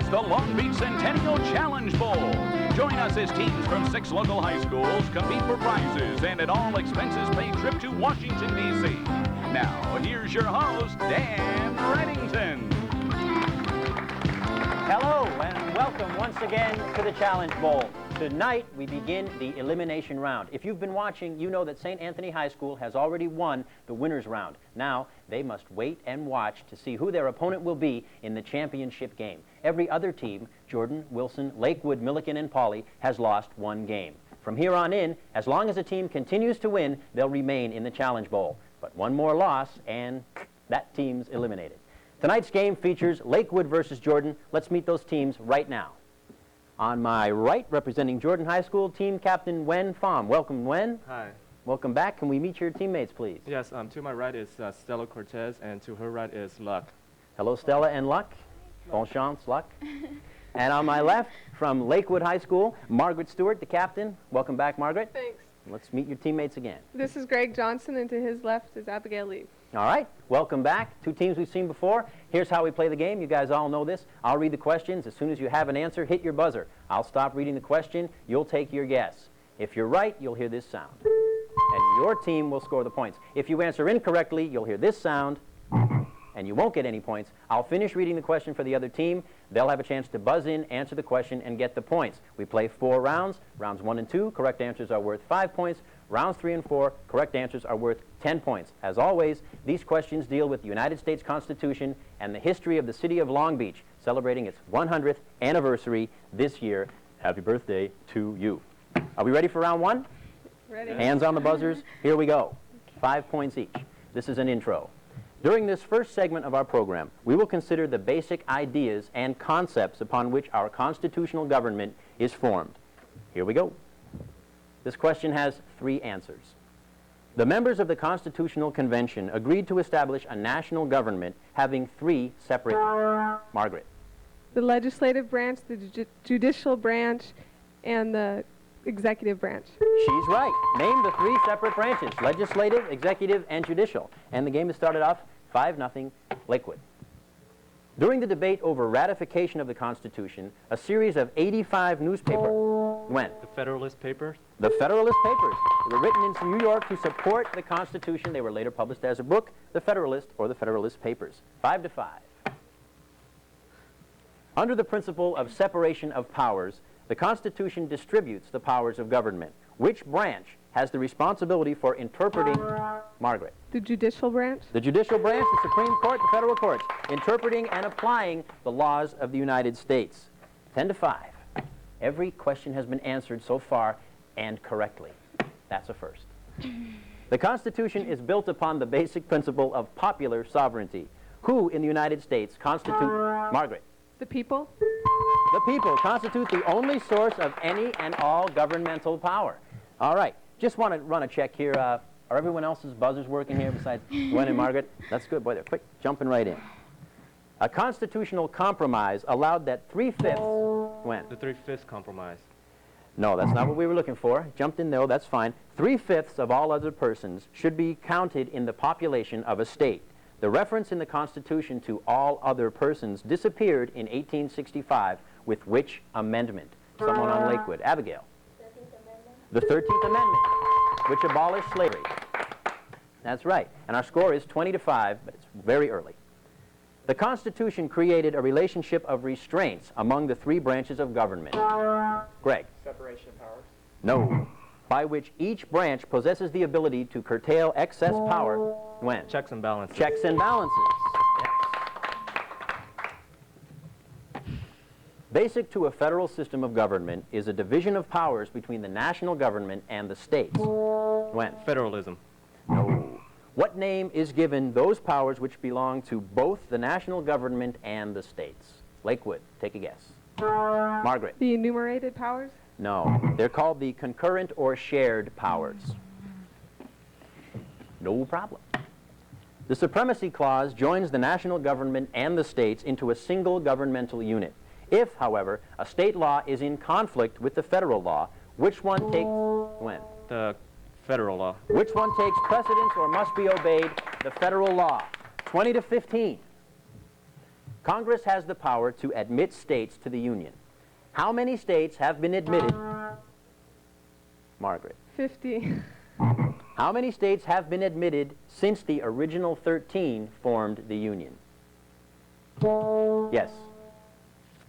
presents the Long Beach Centennial Challenge Bowl. Join us as teams from 6 local high schools compete for prizes and an all-expenses-paid trip to Washington, D.C. Now, here's your host, Dan Reddington. Hello, and welcome once again to the Challenge Bowl. Tonight, we begin the elimination round. If you've been watching, you know that St. Anthony High School has already won the winner's round. Now, they must wait and watch to see who their opponent will be in the championship game. Every other team, Jordan, Wilson, Lakewood, Milliken, and Pauley, has lost one game. From here on in, as long as a team continues to win, they'll remain in the Challenge Bowl. But one more loss, and that team's eliminated. Tonight's game features Lakewood versus Jordan. Let's meet those teams right now. On my right, representing Jordan High School, team captain Wen Pham. Welcome, Wen. Hi. Welcome back. Can we meet your teammates, please? Yes, to my right is Stella Cortez, and to her right is Luck. Hello, Stella and Luck. Bon chance, Luck. And on my left, from Lakewood High School, Margaret Stewart, the captain. Welcome back, Margaret. Thanks. Let's meet your teammates again. This is Greg Johnson, and to his left is Abigail Lee. All right, welcome back. Two teams we've seen before. Here's how we play the game. You guys all know this. I'll read the questions. As soon as you have an answer, hit your buzzer. I'll stop reading the question. You'll take your guess. If you're right, you'll hear this sound. And your team will score the points. If you answer incorrectly, you'll hear this sound, and you won't get any points. I'll finish reading the question for the other team. They'll have a chance to buzz in, answer the question, and get the points. We play 4 rounds. Rounds 1 and 2, correct answers are worth 5 points. Rounds 3 and 4, correct answers are worth 10 points. As always, these questions deal with the United States Constitution and the history of the city of Long Beach, celebrating its 100th anniversary this year. Happy birthday to you. Are we ready for round 1? Ready. Hands on the buzzers. Here we go. 5 points each. This is an intro. During this first segment of our program, we will consider the basic ideas and concepts upon which our constitutional government is formed. Here we go. This question has 3 answers. The members of the Constitutional Convention agreed to establish a national government having 3 separate... Margaret. The legislative branch, the judicial branch, and the executive branch. She's right. Name the 3 separate branches, legislative, executive, and judicial. And the game has started off 5-0 Lakewood. During the debate over ratification of the Constitution, a series of 85 newspapers went. The Federalist Papers? The Federalist Papers. They were written in New York to support the Constitution. They were later published as a book, The Federalist or The Federalist Papers. 5-5. Under the principle of separation of powers, the Constitution distributes the powers of government. Which branch has the responsibility for interpreting... Margaret. The judicial branch? The judicial branch, the Supreme Court, the federal courts, interpreting and applying the laws of the United States. 10-5. Every question has been answered so far, and correctly. That's a first. The Constitution is built upon the basic principle of popular sovereignty. Who in the United States constitute... Margaret. The people? The people constitute the only source of any and all governmental power. All right. Just want to run a check here. Are everyone else's buzzers working here besides Gwen and Margaret? That's good. Boy, they're quick, jumping right in. A constitutional compromise allowed that 3/5 went. The 3/5 compromise. No, that's not what we were looking for. Jumped in there, that's fine. 3/5 of all other persons should be counted in the population of a state. The reference in the Constitution to all other persons disappeared in 1865 with which amendment? Someone on Lakewood. Abigail. 13th Amendment. The 13th Amendment, which abolished slavery. That's right. And our score is 20-5, but it's very early. The Constitution created a relationship of restraints among the 3 branches of government. Greg. Separation of powers. No. By which each branch possesses the ability to curtail excess power when? Checks and balances. Checks and balances. Yes. Basic to a federal system of government is a division of powers between the national government and the states. When? Federalism. No. What name is given those powers which belong to both the national government and the states? Lakewood, take a guess. Margaret. The enumerated powers? No. They're called the concurrent or shared powers. No problem. The Supremacy Clause joins the national government and the states into a single governmental unit. If, however, a state law is in conflict with the federal law, which one takes when? The federal law. Which one takes precedence or must be obeyed? The federal law. 20-15. Congress has the power to admit states to the Union. How many states have been admitted? Margaret. 50. How many states have been admitted since the original 13 formed the Union? Yes.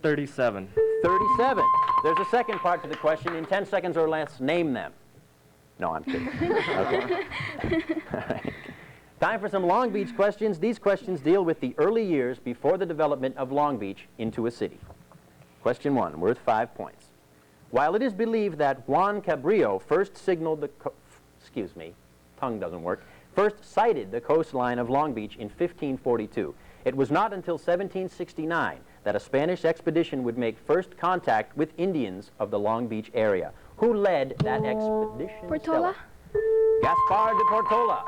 37. 37. There's a second part to the question. In 10 seconds or less, name them. No, I'm kidding. Okay. All right. Time for some Long Beach questions. These questions deal with the early years before the development of Long Beach into a city. Question 1, worth 5 points. While it is believed that Juan Cabrillo first signaled the first sighted the coastline of Long Beach in 1542, it was not until 1769 that a Spanish expedition would make first contact with Indians of the Long Beach area. Who led that expedition? Portola? Stella? Gaspar de Portola.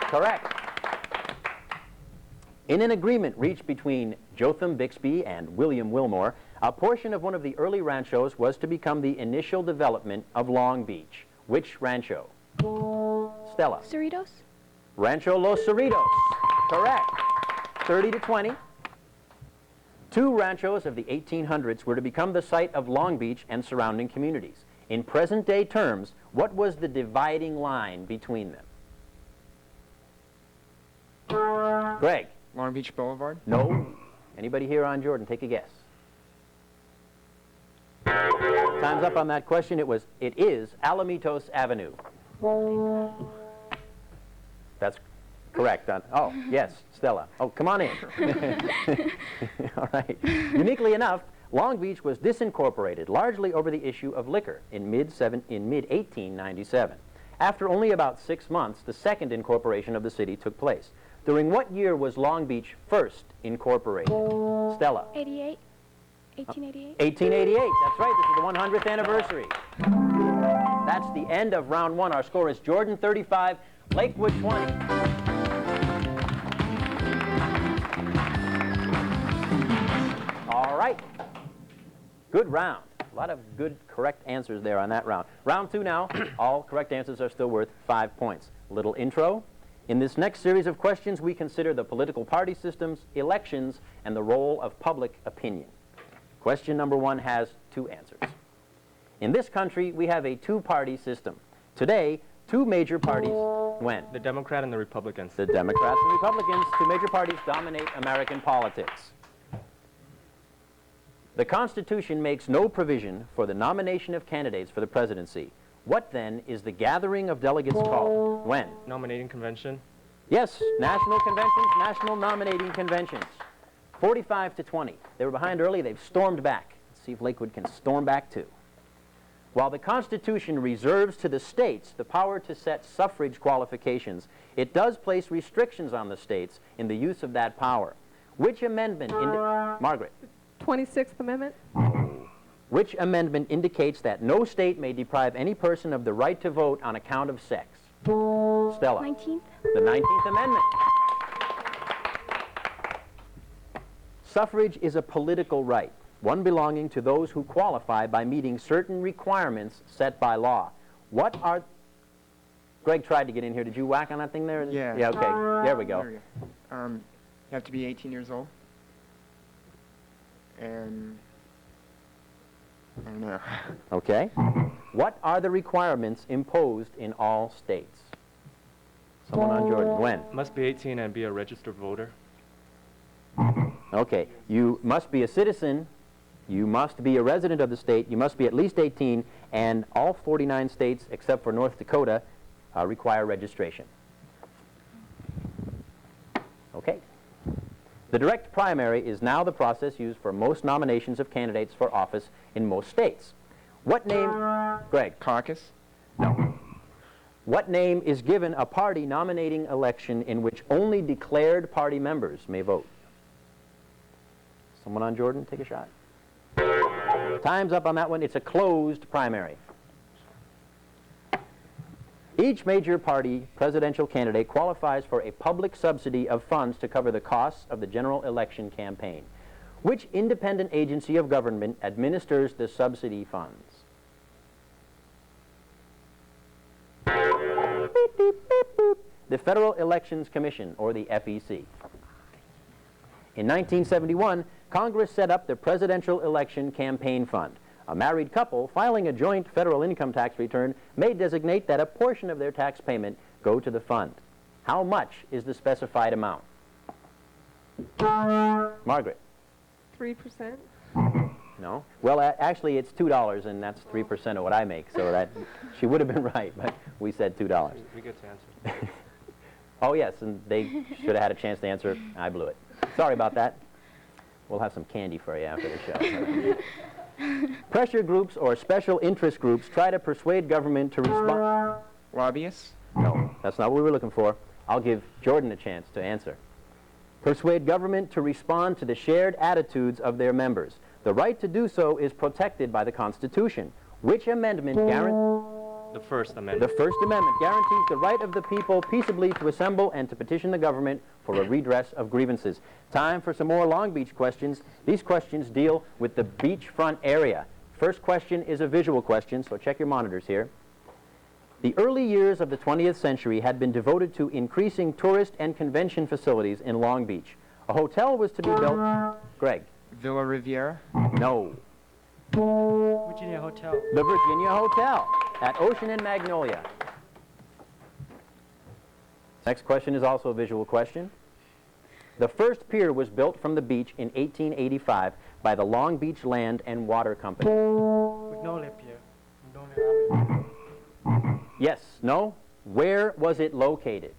Correct. In an agreement reached between Jotham Bixby and William Wilmore, a portion of one of the early ranchos was to become the initial development of Long Beach. Which rancho? Stella. Cerritos? Rancho Los Cerritos. Correct. 30 to 20. Two ranchos of the 1800s were to become the site of Long Beach and surrounding communities. In present-day terms, what was the dividing line between them? Greg. Long Beach Boulevard? No. Anybody here on Jordan? Take a guess. Time's up on that question. It is Alamitos Avenue. That's correct. Oh, yes, Stella. Oh, come on in. All right. Uniquely enough, Long Beach was disincorporated largely over the issue of liquor in mid-1897. After only about 6 months, the second incorporation of the city took place. During what year was Long Beach first incorporated? Stella. 88. 1888. 1888. That's right. This is the 100th anniversary. That's the end of round 1. Our score is Jordan 35, Lakewood 20. All right. Good round. A lot of good, correct answers there on that round. Round 2 now. All correct answers are still worth 5 points. Little intro. In this next series of questions, we consider the political party systems, elections, and the role of public opinion. Question number 1 has 2 answers. In this country, we have a two-party system. Today, 2 major parties, when? The Democrat and the Republicans. The Democrats and Republicans, 2 major parties, dominate American politics. The Constitution makes no provision for the nomination of candidates for the presidency. What, then, is the gathering of delegates called? When? Nominating convention. Yes, national conventions, national nominating conventions. 45 to 20. They were behind early. They've stormed back. Let's see if Lakewood can storm back, too. While the Constitution reserves to the states the power to set suffrage qualifications, it does place restrictions on the states in the use of that power. Which amendment, Margaret? 26th Amendment. Which amendment indicates that no state may deprive any person of the right to vote on account of sex? Stella. 19th. The 19th Amendment. Suffrage is a political right, one belonging to those who qualify by meeting certain requirements set by law. What are... Greg tried to get in here. Did you whack on that thing there? Yeah. Yeah, okay. There we go. There we go. You have to be 18 years old. And... I don't know. Okay. What are the requirements imposed in all states? Someone on Jordan. When? Must be 18 and be a registered voter. Okay. You must be a citizen. You must be a resident of the state. You must be at least 18. And all 49 states, except for North Dakota, require registration. Okay. The direct primary is now the process used for most nominations of candidates for office in most states. What name, Greg? Caucus? No. What name is given a party nominating election in which only declared party members may vote? Someone on Jordan, take a shot. Time's up on that one. It's a closed primary. Each major party presidential candidate qualifies for a public subsidy of funds to cover the costs of the general election campaign. Which independent agency of government administers the subsidy funds? The Federal Elections Commission, or the FEC. In 1971, Congress set up the Presidential Election Campaign Fund. A married couple filing a joint federal income tax return may designate that a portion of their tax payment go to the fund. How much is the specified amount? Margaret? 3%. No? Well, actually, it's $2, and that's 3% of what I make, so that she would have been right, but we said $2. We get to answer. Oh, yes, and they should have had a chance to answer. I blew it. Sorry about that. We'll have some candy for you after the show. Pressure groups or special interest groups try to persuade government to respond. Lobbyists? No, that's not what we were looking for. I'll give Jordan a chance to answer. Persuade government to respond to the shared attitudes of their members. The right to do so is protected by the Constitution. Which amendment guarantees... The First Amendment. The First Amendment guarantees the right of the people peaceably to assemble and to petition the government for a redress of grievances. Time for some more Long Beach questions. These questions deal with the beachfront area. First question is a visual question, so check your monitors here. The early years of the 20th century had been devoted to increasing tourist and convention facilities in Long Beach. A hotel was to be built... Greg? Villa Riviera? No. Virginia Hotel. The Virginia Hotel at Ocean and Magnolia. Next question is also a visual question. The first pier was built from the beach in 1885 by the Long Beach Land and Water Company. Magnolia Pier. Magnolia Avenue. Yes, no? Where was it located?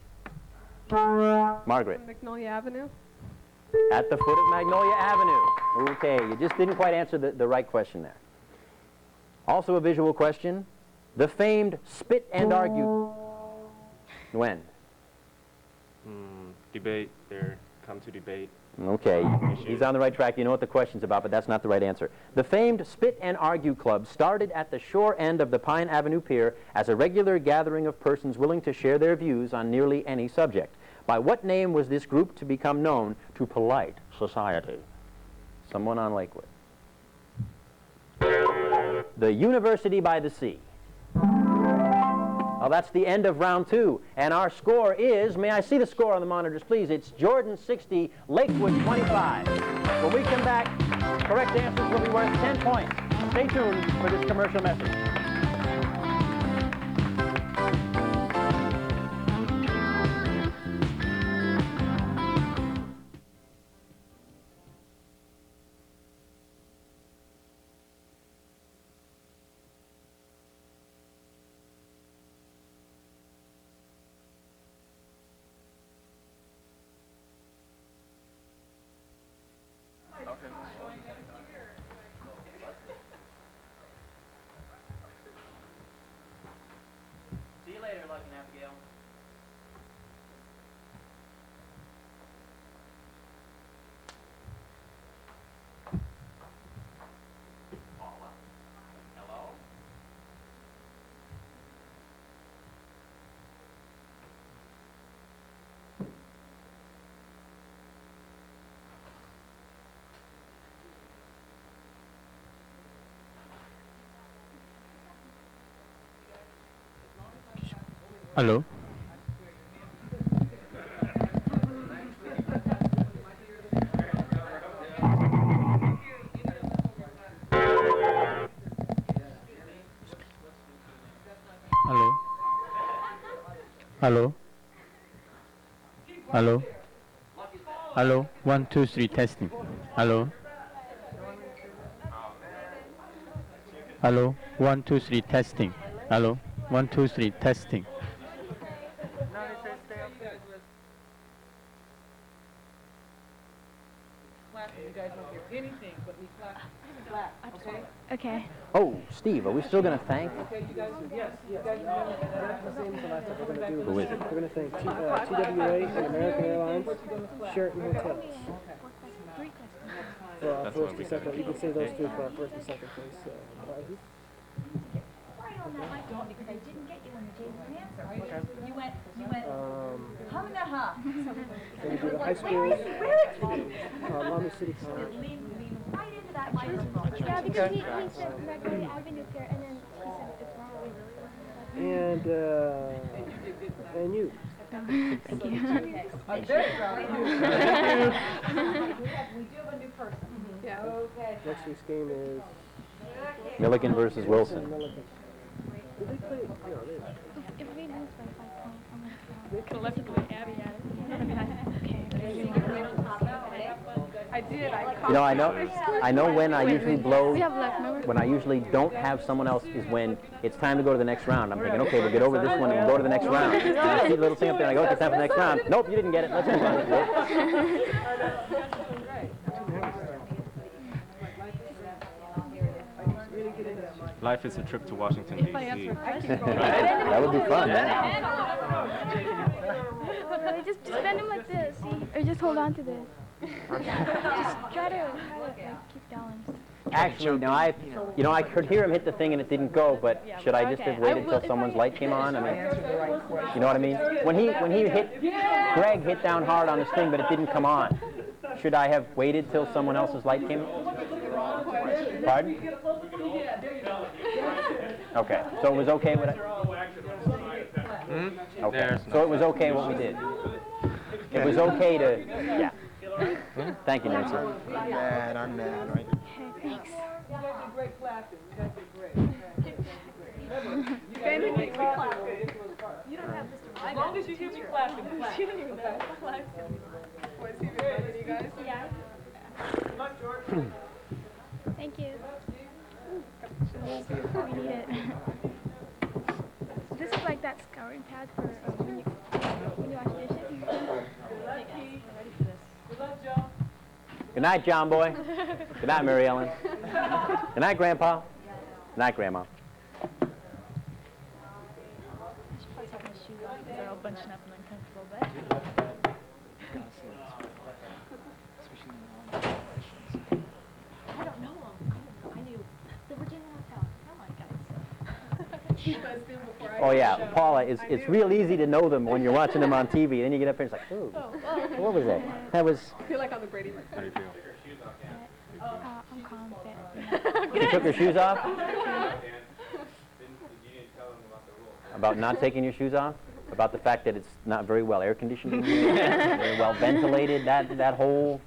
Margaret? Magnolia Avenue. At the foot of Magnolia Avenue. Okay, you just didn't quite answer the right question there. Also a visual question. The famed Spit and Argue... When? Debate. There. Come to debate. Okay, he's on the right track. You know what the question's about, but that's not the right answer. The famed Spit and Argue Club started at the shore end of the Pine Avenue Pier as a regular gathering of persons willing to share their views on nearly any subject. By what name was this group to become known to polite society? Someone on Lakewood. The University by the Sea. Well, that's the end of round 2. And our score is, may I see the score on the monitors, please? It's Jordan 60, Lakewood 25. When we come back, correct answers will be worth 10 points. Stay tuned for this commercial message. See you later, Lucky and Abigail. Paula. Hello? Hello. Hello. Hello. Hello. Hello. 1, 2, 3 testing. Hello. Hello. 1, 2, 3 testing. Hello. 1, 2, 3 testing. You guys don't hear anything but me clap. Okay? Okay. Oh, Steve, are we still going to thank? Okay, you guys, yes, you guys that's the same as the last time we're going to do. Who is it? We're going to thank TWA and American Airlines, Sheraton Hotels. For our first and second, you can say those two for our first and second place prizes. Right on that, I don't, because I didn't get you when you gave me an answer. You went, hum and a ha. So we do the high schools, Lama City College. Lean right into that microphone. Yeah, because he said Magnolia Avenue here, and then he said it's wrong. And you. Thank you. I'm very proud of you. Next week's game is Milliken versus Wilson. Milliken. Did they play? No, they. If we lose by 5 points, I'm gonna They Could have left it to the Abby at I did. You know, I know when I usually blow, We have left, remember? when I usually don't have someone else is when it's time to go to the next round. I'm thinking, okay, we'll get over this one and we'll go to the next round. And I see the little thing up there and I go, okay, it's time for the next round. Nope, you didn't get it. Let's move on. Life is a trip to Washington, D.C. That would be fun. Just bend him like this, see? Or just hold on to this. Just try to keep going. Actually, no, I could hear him hit the thing and it didn't go, but should I just have waited till someone's light came on? I mean, you know what I mean? When he hit, Greg hit down hard on his thing, but it didn't come on. Should I have waited till someone else's light came on? Pardon? Okay, so it was okay what I... Okay, so it was okay what we did. It was okay to, yeah. Thank you, Nancy. I'm mad, right? Thanks. As long as you hear me clapping. You don't even know. Was he recording you guys? Yeah. Thank you. We need it. This is like that scouring pad for when you wash dishes. Good night, John Boy. Good night, Mary Ellen. Good night, Grandpa. Good night, Grandma. I should probably take my shoes off because they're all bunching up and uncomfortable, but... I don't know them. I knew the Virginia Hotel. Oh my God. Oh, yeah, Paula, it's real easy to know them when you're watching them on TV. Then you get up here and it's like, ooh, what was that? That was... I feel like on the Brady Bunch. How do you feel? I'm confident. You took your shoes off? About not taking your shoes off? About the fact that it's not very well air conditioned, very well ventilated, that whole...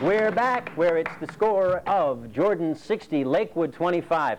We're back where it's the score of Jordan 60, Lakewood 25.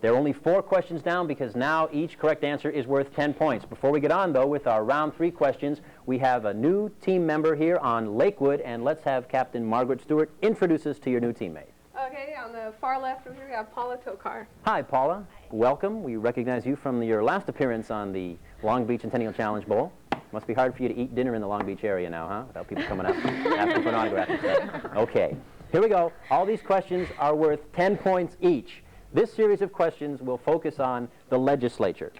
There are only 4 questions down because now each correct answer is worth 10 points. Before we get on, though, with our round 3 questions, we have a new team member here on Lakewood, and let's have Captain Margaret Stewart introduce us to your new teammate. Okay, on the far left from here we have Paula Tokar. Hi, Paula. Welcome. We recognize you from your last appearance on the Long Beach Centennial Challenge Bowl. Must be hard for you to eat dinner in the Long Beach area now, huh? Without people coming up asking for an autograph and stuff. Okay, here we go. All these questions are worth 10 points each. This series of questions will focus on the legislature.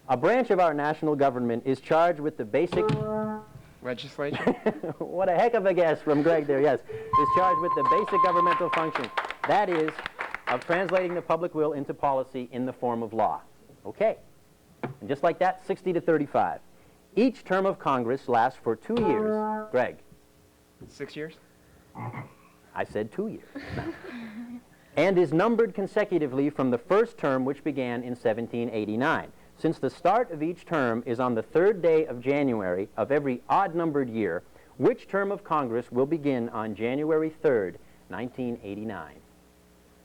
A branch of our national government is charged with the basic... Legislature? What a heck of a guess from Greg there, yes. Is charged with the basic governmental function. That is, of translating the public will into policy in the form of law. Okay. And just like that, 60 to 35. Each term of Congress lasts for 2 years. Greg? 6 years? I said 2 years. And is numbered consecutively from the first term, which began in 1789. Since the start of each term is on the 3rd day of January of every odd-numbered year, which term of Congress will begin on January 3rd, 1989?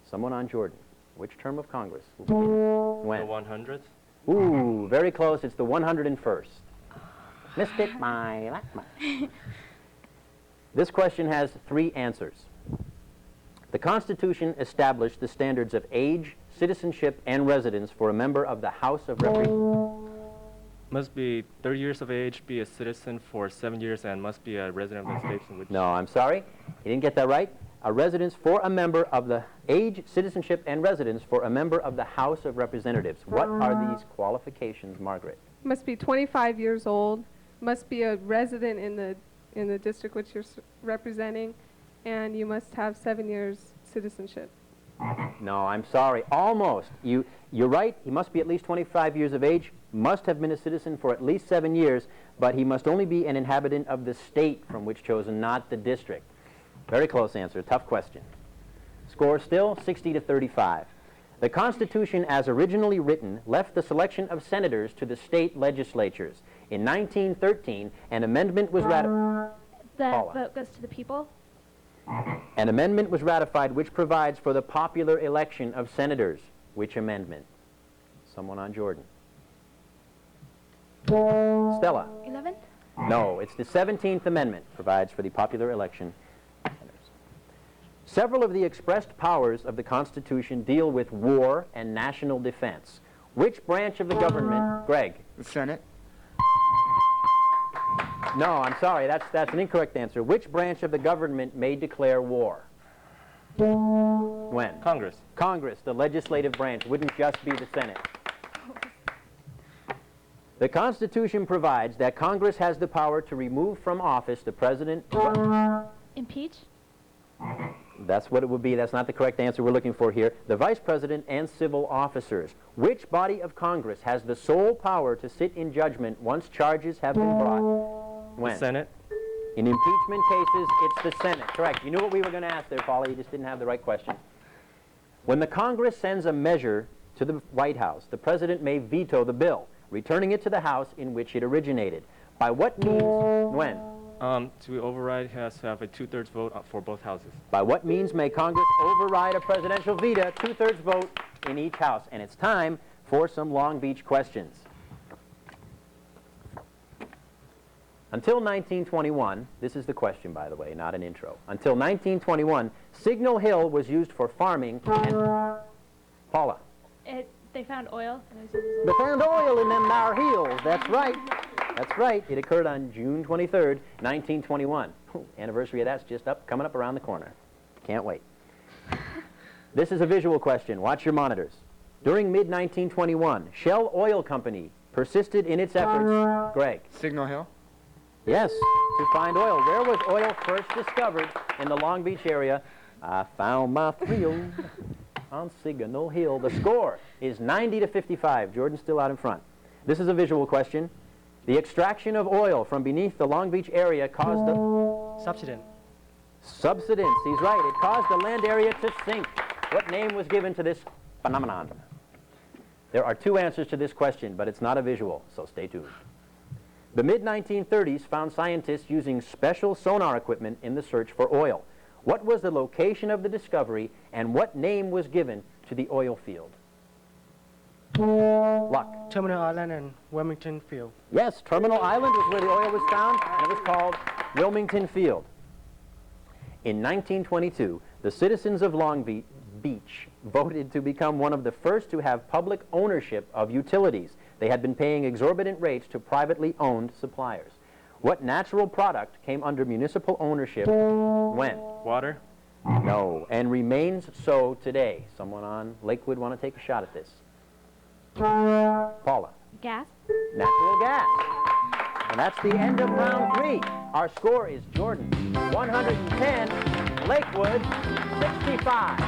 Someone on Jordan. Which term of Congress will begin? When? The 100th? Ooh, very close. It's the 101st. Missed it, my. This question has 3 answers. The Constitution established the standards of age, citizenship, and residence for a member of the House of Representatives. Must be 30 years of age, be a citizen for 7 years, and must be a resident of the state in which... No, I'm sorry. You didn't get that right. a residence for a member of the age, citizenship, and residence for a member of the House of Representatives. What are these qualifications, Margaret? Must be 25 years old, must be a resident in the district which you're representing, and you must have 7 years citizenship. No, I'm sorry. Almost. You're right. He must be at least 25 years of age, must have been a citizen for at least 7 years, but he must only be an inhabitant of the state from which chosen, not the district. Very close answer. Tough question. Score still 60-35. The Constitution, as originally written, left the selection of senators to the state legislatures. In 1913, an amendment was ratified. The Paula. vote goes to the people. An amendment was ratified which provides for the popular election of senators. Which amendment? Someone on Jordan. Stella. 11th? No, it's the 17th Amendment. Provides for the popular election of senators. Several of the expressed powers of the Constitution deal with war and national defense. Which branch of the government? Greg. The Senate. No, I'm sorry. That's an incorrect answer. Which branch of the government may declare war? When? Congress. Congress, the legislative branch, wouldn't just be the Senate. The Constitution provides that Congress has the power to remove from office the president. Impeach? That's what it would be. That's not the correct answer we're looking for here. The vice president and civil officers. Which body of Congress has the sole power to sit in judgment once charges have been brought? When? The Senate. In impeachment cases, it's the Senate. Correct. You knew what we were going to ask there, Paula. You just didn't have the right question. When the Congress sends a measure to the White House, the president may veto the bill, returning it to the House in which it originated. By what means? When? To override, it has to have a 2/3 vote for both houses. By what means may Congress override a presidential veto, 2/3 vote in each house? And it's time for some Long Beach questions. Until 1921, this is the question, by the way, not an intro. Until 1921, Signal Hill was used for farming and... Paula. They found oil. They found oil in them there hills. That's right. That's right. It occurred on June 23rd, 1921. Anniversary of that's just coming up around the corner. Can't wait. This is a visual question. Watch your monitors. During mid-1921, Shell Oil Company persisted in its efforts. Greg. Signal Hill. Yes, to find oil. Where was oil first discovered in the Long Beach area? I found my thrill on Signal Hill. The score is 90-55. Jordan's still out in front. This is a visual question. The extraction of oil from beneath the Long Beach area caused the... Subsidence. Subsidence. He's right. It caused the land area to sink. What name was given to this phenomenon? There are two answers to this question, but it's not a visual, so stay tuned. The mid-1930s found scientists using special sonar equipment in the search for oil. What was the location of the discovery, and what name was given to the oil field? Luck. Terminal Island and Wilmington Field. Yes, Terminal Island was where the oil was found, and it was called Wilmington Field. In 1922, the citizens of Long Beach voted to become one of the first to have public ownership of utilities. They had been paying exorbitant rates to privately owned suppliers. What natural product came under municipal ownership when? Water. No, and remains so today. Someone on Lakewood want to take a shot at this? Paula. Gas? Natural gas. And that's the end of round 3. Our score is Jordan 110, Lakewood 65.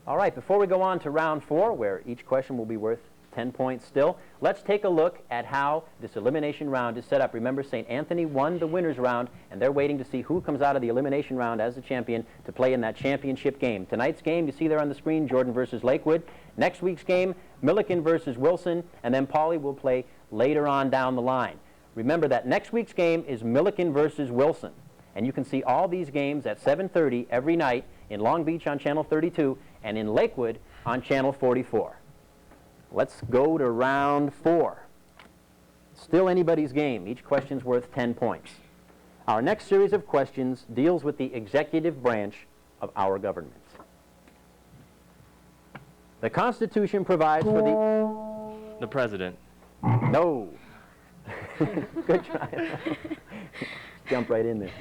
All right, before we go on to round 4, where each question will be worth 10 points still, let's take a look at how this elimination round is set up. Remember, St. Anthony won the winner's round, and they're waiting to see who comes out of the elimination round as the champion to play in that championship game. Tonight's game, you see there on the screen, Jordan versus Lakewood. Next week's game, Milliken versus Wilson, and then Pauly will play later on down the line. Remember that next week's game is Milliken versus Wilson, and you can see all these games at 7:30 every night in Long Beach on Channel 32 and in Lakewood on Channel 44. Let's go to round 4. Still anybody's game. Each question's worth 10 points. Our next series of questions deals with the executive branch of our government. The Constitution provides for The president. No. Good try. jump right in there.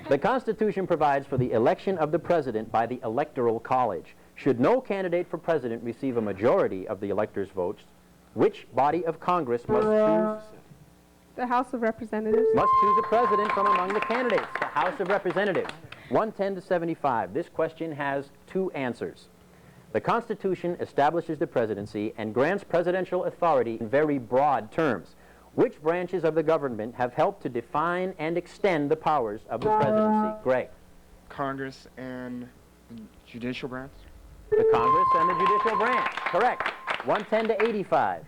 The Constitution provides for the election of the president by the Electoral College. Should no candidate for president receive a majority of the electors' votes, which body of Congress must choose? The House of Representatives. Must choose a president from among the candidates. The House of Representatives. 110 to 75. This question has two answers. The Constitution establishes the presidency and grants presidential authority in very broad terms. Which branches of the government have helped to define and extend the powers of the presidency? Greg. Congress and the judicial branch. The Congress and the judicial branch. Correct. 110 to 85.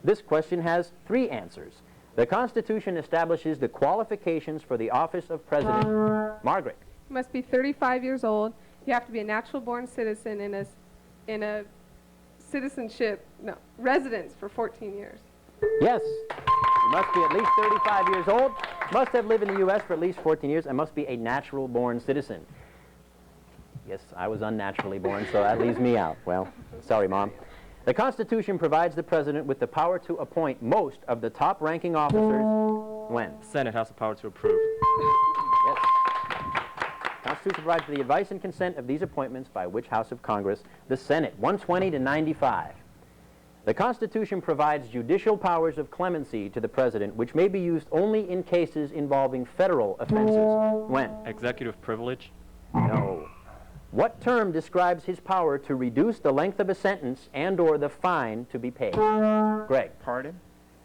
This question has three answers. The Constitution establishes the qualifications for the office of president. Margaret. You must be 35 years old. You have to be a natural-born citizen in a residence for 14 years. Yes. You must be at least 35 years old, must have lived in the U.S. for at least 14 years, and must be a natural-born citizen. Yes, I was unnaturally born, so that leaves me out. Well, sorry, Mom. The Constitution provides the president with the power to appoint most of the top-ranking officers when? Senate has the power to approve. Yes. The Constitution provides for the advice and consent of these appointments by which House of Congress? The Senate. 120 to 95. The Constitution provides judicial powers of clemency to the president, which may be used only in cases involving federal offenses. When? Executive privilege. No. What term describes his power to reduce the length of a sentence and/or the fine to be paid? Greg. Pardon?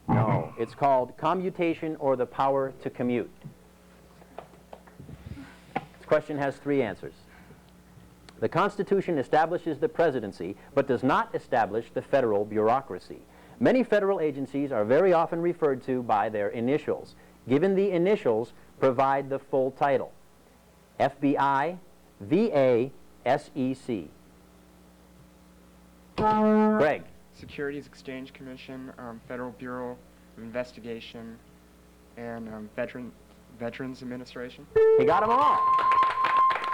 No. It's called commutation or the power to commute. This question has three answers. The Constitution establishes the presidency, but does not establish the federal bureaucracy. Many federal agencies are very often referred to by their initials. Given the initials, provide the full title. FBI, VA, SEC. Greg. Securities Exchange Commission, Federal Bureau of Investigation, and Veterans Administration. He got them all.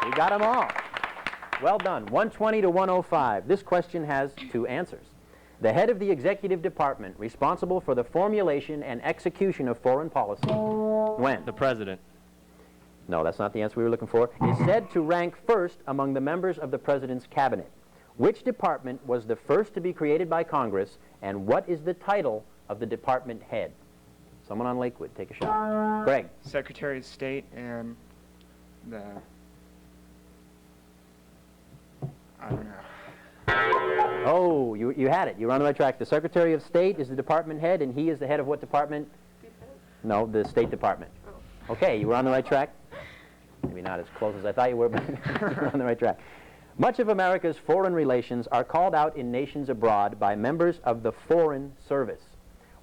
He got them all. Well done. 120 to 105. This question has two answers. The head of the executive department responsible for the formulation and execution of foreign policy. When? The president. No, that's not the answer we were looking for. Is said to rank first among the members of the president's cabinet. Which department was the first to be created by Congress, and what is the title of the department head? Someone on Lakewood, take a shot. Greg. Secretary of State and the... I don't know. Oh, you had it. You were on the right track. The Secretary of State is the department head, and he is the head of what department? No, the State Department. Okay, you were on the right track. Maybe not as close as I thought you were, but you were on the right track. Much of America's foreign relations are called out in nations abroad by members of the Foreign Service.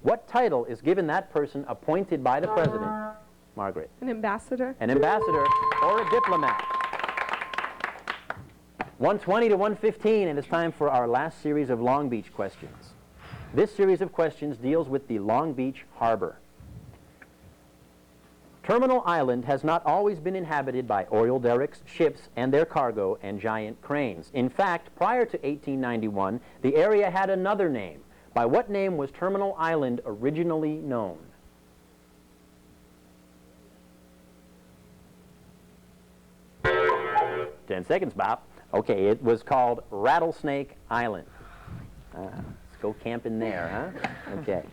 What title is given that person appointed by the president? Margaret. An ambassador. An ambassador or a diplomat. 120 to 115, and it's time for our last series of Long Beach questions. This series of questions deals with the Long Beach Harbor. Terminal Island has not always been inhabited by oil derricks, ships, and their cargo, and giant cranes. In fact, prior to 1891, the area had another name. By what name was Terminal Island originally known? Ten seconds, Bob. Okay, it was called Rattlesnake Island. Let's go camping there, huh? Okay.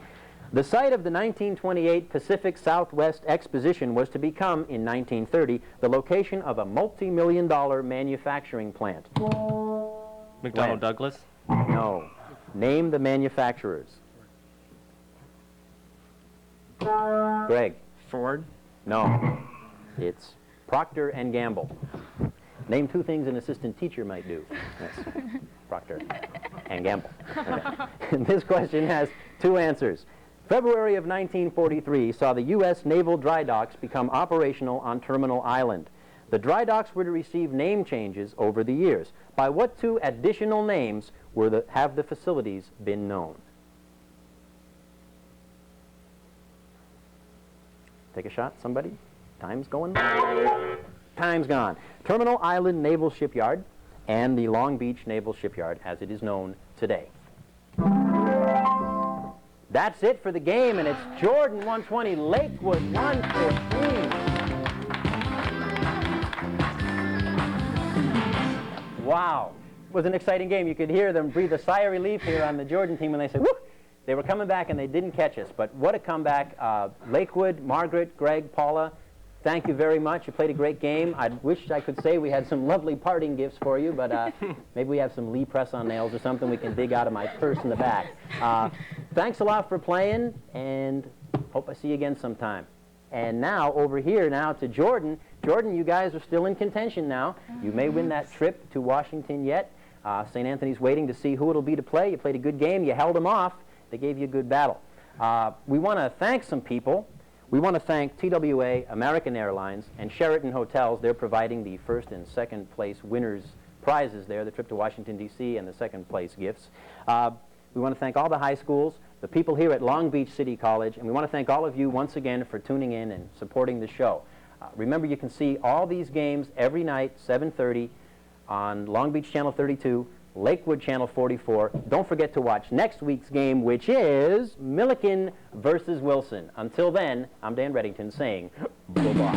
The site of the 1928 Pacific Southwest Exposition was to become, in 1930, the location of a multi-million-dollar manufacturing plant. McDonnell Douglas? No. Name the manufacturers. Greg. Ford? No. It's Procter & Gamble. Name two things an assistant teacher might do. Yes. Procter & Gamble. Okay. And this question has two answers. February of 1943 saw the U.S. naval dry docks become operational on Terminal Island. The dry docks were to receive name changes over the years. By what two additional names have the facilities been known? Take a shot, somebody? Time's going by. Time's gone. Terminal Island Naval Shipyard and the Long Beach Naval Shipyard as it is known today. That's it for the game, and it's Jordan 120, Lakewood 115. Wow. It was an exciting game. You could hear them breathe a sigh of relief here on the Jordan team when they said, whoo! They were coming back and they didn't catch us. But what a comeback. Lakewood, Margaret, Greg, Paula, thank you very much. You played a great game. I wish I could say we had some lovely parting gifts for you, but maybe we have some Lee press-on nails or something we can dig out of my purse in the back. Thanks a lot for playing, and hope I see you again sometime. And now, over here now to Jordan. Jordan, you guys are still in contention now. You may win that trip to Washington yet. St. Anthony's waiting to see who it'll be to play. You played a good game. You held them off. They gave you a good battle. We want to thank some people. We want to thank TWA, American Airlines, and Sheraton Hotels. They're providing the first and second place winners' prizes there, the trip to Washington, D.C., and the second place gifts. We want to thank all the high schools, the people here at Long Beach City College, and we want to thank all of you once again for tuning in and supporting the show. Remember, you can see all these games every night, 7:30, on Long Beach Channel 32, Lakewood Channel 44. Don't forget to watch next week's game, which is Milliken versus Wilson. Until then, I'm Dan Reddington saying bye-bye.